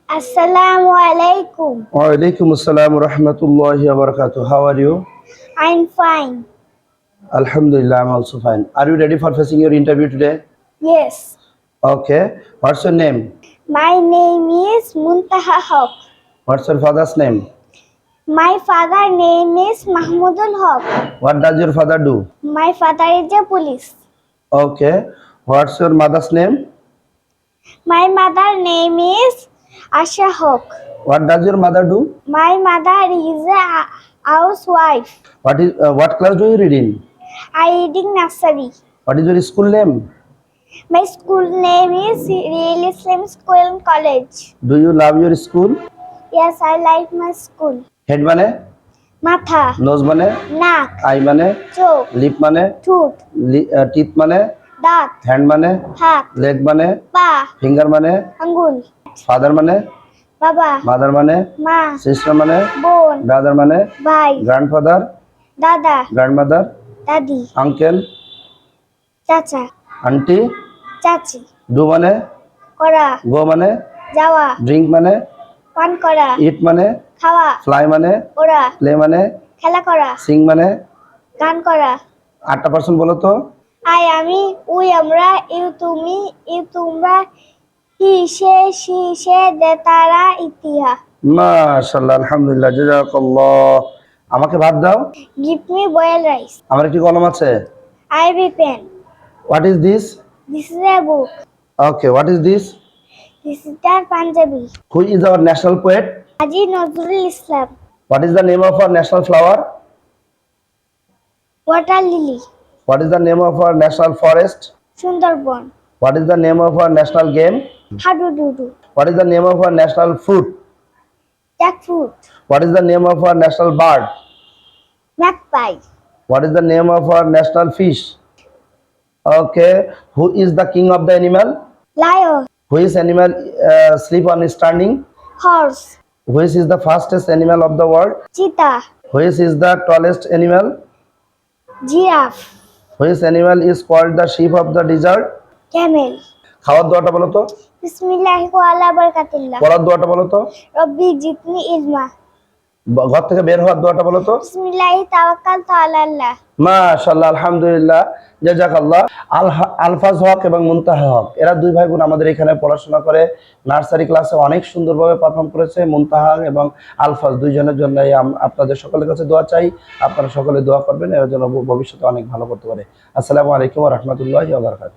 Assalamu alaikum. Walaikum assalam wa rahmatullahi wa barakatuh. How are you? I'm fine. Alhamdulillah, I'm also fine. Are you ready for facing your interview today? Yes. Okay. What's your name? My name is Muntaha Haq. What's your father's name? My father name is Mahmudul Haq. What does your father do? My father is a police. Okay. What's your mother's name? My mother name is Asha Haq. What does your mother do? My mother is a housewife. What class do you read in? I reading nursery. What is your school name? My school name is Real Islam School and College. Do you love your school? Yes, I like my school. Head মানে Matha, nose মানে Nak, eye মানে Chok, lip মানে Tooth, teeth মানে Daat, hand মানে Hat, leg মানে Pa, finger মানে Angul, father মানে Baba, mother মানে Ma, sister মানে Bon, brother মানে Bhai, grandfather Dada, grandmother Dadi, uncle Chacha, auntie Chachi, do মানে Kora, go মানে Jawa, drink মানে Pan Kora, eat মানে Khawa, fly মানে Ora, play মানে Khela Kora, sing মানে Gan Kora. 8% বলো তো আমি উই আমরা ইউ তুমি ইউ তোমরা হি সে দে তারা ইতিহাস মাশাআল্লাহ আলহামদুলিল্লাহ জাযাকাল্লাহ আমাকে ভাত দাও গিভ মি বয়েল রাইস আমার একটি কলম আছে I be pen what is this this is a book okay what is this this is the panjabi who is our national poet Kazi Nazrul Islam what is the name of our national flower water lily what is the name of our national forest Sundarban what is the name of our national game Hadudu what is the name of our national fruit jackfruit what is the name of our national bird magpie what is the name of our national fish okay who is the king of the animal lion which animal sleep on standing horse which is the fastest animal of the world cheetah which is the tallest animal giraffe which animal is called the ship of the desert camel খাওয়ার দোয়াটা বলো তো বিসমিল্লাহি ওয়া আলা বারাকাতিল্লাহ পড়ার দোয়াটা বলো তো রব্বি জিতনি ইলমা ঘর থেকে বের হওয়ার দোয়াটা বলো তো বিসমিল্লাহি তাওয়াক্কালতু আলাল্লাহ মাশাআল্লাহ আলহামদুলিল্লাহ জাযাকাল্লাহ আলফাজ হক এবং মুনতাহা হক এরা দুই ভাই বোন আমাদের এখানে পড়াশোনা করে নার্সারি ক্লাসে অনেক সুন্দরভাবে পারফর্ম করেছে মুনতাহা এবং আলফাজ দুইজনের জন্য আপনাদের সকলের কাছে দোয়া চাই আপনারা সকলে দোয়া করবেন এর জন্য ভবিষ্যতে অনেক ভালো করতে পারে আসসালামু আলাইকুম ওয়া রাহমাতুল্লাহি ওয়া বারাকাতুহু